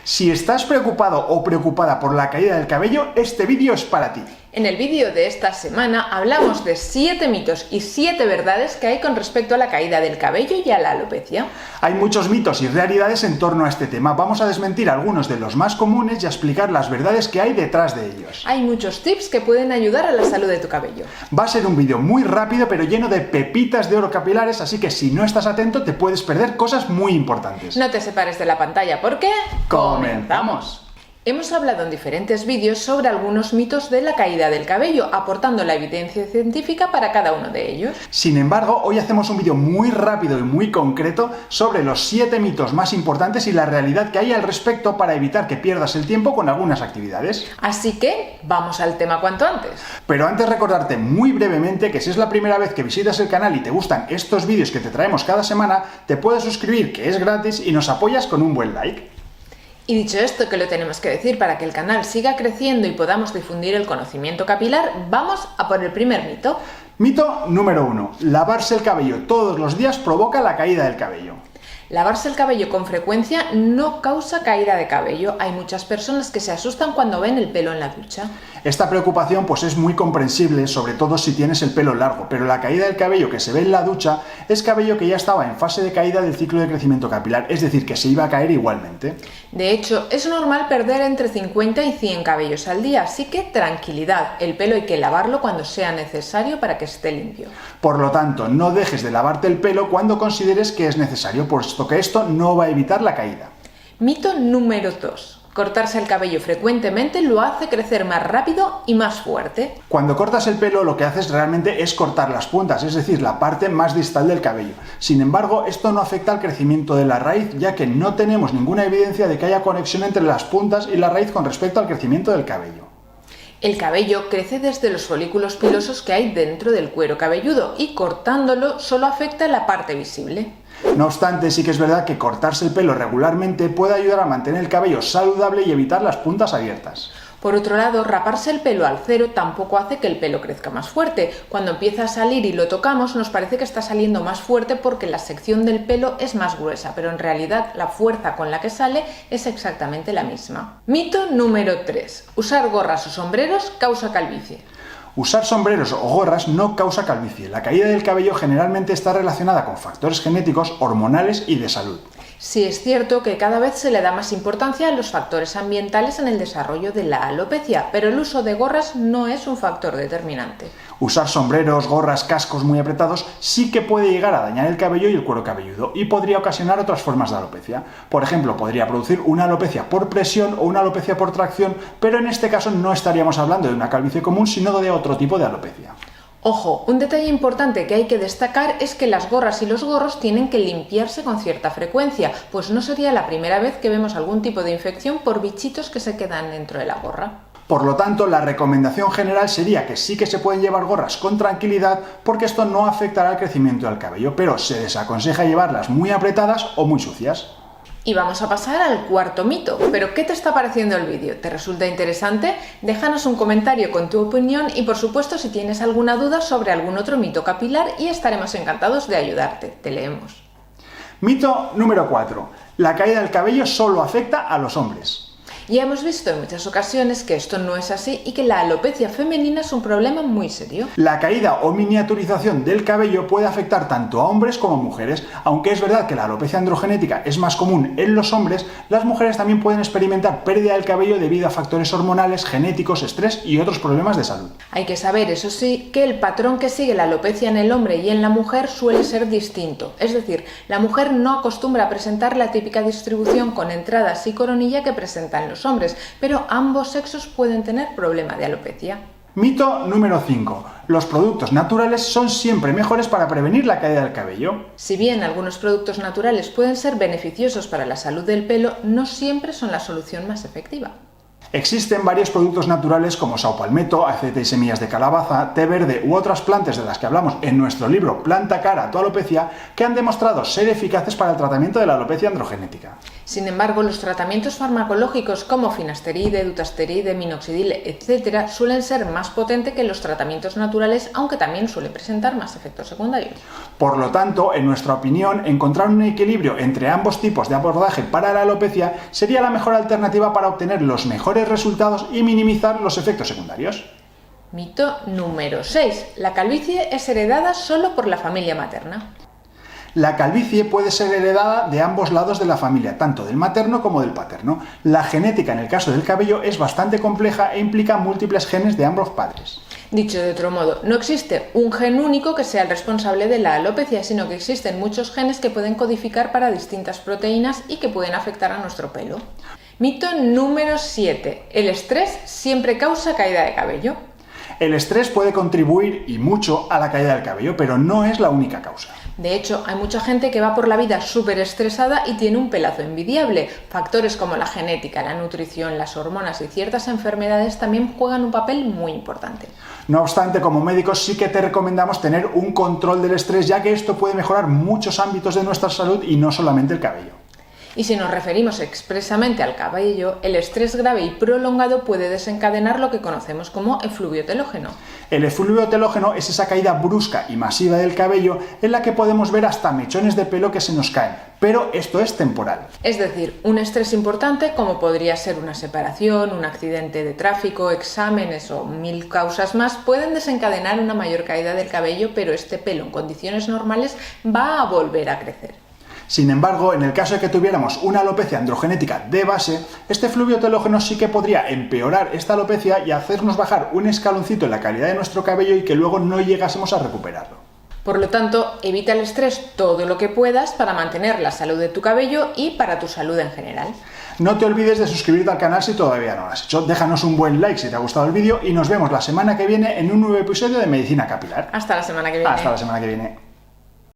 Si estás preocupado o preocupada por la caída del cabello, este vídeo es para ti. En el vídeo de esta semana hablamos de 7 mitos y 7 verdades que hay con respecto a la caída del cabello y a la alopecia. Hay muchos mitos y realidades en torno a este tema. Vamos a desmentir algunos de los más comunes y a explicar las verdades que hay detrás de ellos. Hay muchos tips que pueden ayudar a la salud de tu cabello. Va a ser un vídeo muy rápido pero lleno de pepitas de oro capilares, así que si no estás atento te puedes perder cosas muy importantes. No te separes de la pantalla porque ¡comenzamos! Hemos hablado en diferentes vídeos sobre algunos mitos de la caída del cabello, aportando la evidencia científica para cada uno de ellos. Sin embargo, hoy hacemos un vídeo muy rápido y muy concreto sobre los 7 mitos más importantes y la realidad que hay al respecto para evitar que pierdas el tiempo con algunas actividades. Así que, vamos al tema cuanto antes. Pero antes recordarte muy brevemente que si es la primera vez que visitas el canal y te gustan estos vídeos que te traemos cada semana, te puedes suscribir, que es gratis, y nos apoyas con un buen like. Y dicho esto, que lo tenemos que decir para que el canal siga creciendo y podamos difundir el conocimiento capilar, vamos a por el primer mito. Mito número 1. Lavarse el cabello todos los días provoca la caída del cabello. Lavarse el cabello con frecuencia no causa caída de cabello. Hay muchas personas que se asustan cuando ven el pelo en la ducha. Esta preocupación pues es muy comprensible, sobre todo si tienes el pelo largo, pero la caída del cabello que se ve en la ducha es cabello que ya estaba en fase de caída del ciclo de crecimiento capilar, es decir, que se iba a caer igualmente. De hecho, es normal perder entre 50 y 100 cabellos al día, así que tranquilidad, el pelo hay que lavarlo cuando sea necesario para que esté limpio. Por lo tanto, no dejes de lavarte el pelo cuando consideres que es necesario, puesto que esto no va a evitar la caída. Mito número 2. Cortarse el cabello frecuentemente lo hace crecer más rápido y más fuerte. Cuando cortas el pelo lo que haces realmente es cortar las puntas, es decir, la parte más distal del cabello. Sin embargo, esto no afecta al crecimiento de la raíz, ya que no tenemos ninguna evidencia de que haya conexión entre las puntas y la raíz con respecto al crecimiento del cabello. El cabello crece desde los folículos pilosos que hay dentro del cuero cabelludo y cortándolo solo afecta la parte visible. No obstante, sí que es verdad que cortarse el pelo regularmente puede ayudar a mantener el cabello saludable y evitar las puntas abiertas. Por otro lado, raparse el pelo al cero tampoco hace que el pelo crezca más fuerte. Cuando empieza a salir y lo tocamos, nos parece que está saliendo más fuerte porque la sección del pelo es más gruesa, pero en realidad la fuerza con la que sale es exactamente la misma. Mito número 3. Usar gorras o sombreros causa calvicie. Usar sombreros o gorras no causa calvicie. La caída del cabello generalmente está relacionada con factores genéticos, hormonales y de salud. Sí es cierto que cada vez se le da más importancia a los factores ambientales en el desarrollo de la alopecia, pero el uso de gorras no es un factor determinante. Usar sombreros, gorras, cascos muy apretados sí que puede llegar a dañar el cabello y el cuero cabelludo y podría ocasionar otras formas de alopecia. Por ejemplo, podría producir una alopecia por presión o una alopecia por tracción, pero en este caso no estaríamos hablando de una calvicie común, sino de otro tipo de alopecia. Ojo, un detalle importante que hay que destacar es que las gorras y los gorros tienen que limpiarse con cierta frecuencia, pues no sería la primera vez que vemos algún tipo de infección por bichitos que se quedan dentro de la gorra. Por lo tanto, la recomendación general sería que sí que se pueden llevar gorras con tranquilidad porque esto no afectará al crecimiento del cabello, pero se desaconseja llevarlas muy apretadas o muy sucias. Y vamos a pasar al cuarto mito. ¿Pero qué te está pareciendo el vídeo? ¿Te resulta interesante? Déjanos un comentario con tu opinión y por supuesto si tienes alguna duda sobre algún otro mito capilar y estaremos encantados de ayudarte. Te leemos. Mito número 4. La caída del cabello solo afecta a los hombres. Ya hemos visto en muchas ocasiones que esto no es así y que la alopecia femenina es un problema muy serio. La caída o miniaturización del cabello puede afectar tanto a hombres como a mujeres. Aunque es verdad que la alopecia androgenética es más común en los hombres, las mujeres también pueden experimentar pérdida del cabello debido a factores hormonales, genéticos, estrés y otros problemas de salud. Hay que saber, eso sí, que el patrón que sigue la alopecia en el hombre y en la mujer suele ser distinto. Es decir, la mujer no acostumbra a presentar la típica distribución con entradas y coronilla que presentan los hombres, pero ambos sexos pueden tener problema de alopecia. Mito número 5. Los productos naturales son siempre mejores para prevenir la caída del cabello. Si bien algunos productos naturales pueden ser beneficiosos para la salud del pelo, no siempre son la solución más efectiva. Existen varios productos naturales como saupalmeto, aceite y semillas de calabaza, té verde u otras plantas de las que hablamos en nuestro libro Planta cara a tu alopecia que han demostrado ser eficaces para el tratamiento de la alopecia androgenética. Sin embargo, los tratamientos farmacológicos como finasteride, dutasteride, minoxidil, etc. suelen ser más potentes que los tratamientos naturales, aunque también suelen presentar más efectos secundarios. Por lo tanto, en nuestra opinión, encontrar un equilibrio entre ambos tipos de abordaje para la alopecia sería la mejor alternativa para obtener los mejores resultados y minimizar los efectos secundarios. Mito número 6. La calvicie es heredada solo por la familia materna. La calvicie puede ser heredada de ambos lados de la familia, tanto del materno como del paterno. La genética en el caso del cabello es bastante compleja e implica múltiples genes de ambos padres. Dicho de otro modo, no existe un gen único que sea el responsable de la alopecia, sino que existen muchos genes que pueden codificar para distintas proteínas y que pueden afectar a nuestro pelo. Mito número 7. El estrés siempre causa caída de cabello. El estrés puede contribuir y mucho a la caída del cabello, pero no es la única causa. De hecho, hay mucha gente que va por la vida súper estresada y tiene un pelazo envidiable. Factores como la genética, la nutrición, las hormonas y ciertas enfermedades también juegan un papel muy importante. No obstante, como médicos sí que te recomendamos tener un control del estrés, ya que esto puede mejorar muchos ámbitos de nuestra salud y no solamente el cabello. Y si nos referimos expresamente al cabello, el estrés grave y prolongado puede desencadenar lo que conocemos como efluvio telógeno. El efluvio telógeno es esa caída brusca y masiva del cabello en la que podemos ver hasta mechones de pelo que se nos caen, pero esto es temporal. Es decir, un estrés importante como podría ser una separación, un accidente de tráfico, exámenes o 1000 causas más pueden desencadenar una mayor caída del cabello, pero este pelo en condiciones normales va a volver a crecer. Sin embargo, en el caso de que tuviéramos una alopecia androgenética de base, este efluvio telógeno sí que podría empeorar esta alopecia y hacernos bajar un escaloncito en la calidad de nuestro cabello y que luego no llegásemos a recuperarlo. Por lo tanto, evita el estrés todo lo que puedas para mantener la salud de tu cabello y para tu salud en general. No te olvides de suscribirte al canal si todavía no lo has hecho. Déjanos un buen like si te ha gustado el vídeo y nos vemos la semana que viene en un nuevo episodio de Medicina Capilar. Hasta la semana que viene. Hasta la semana que viene.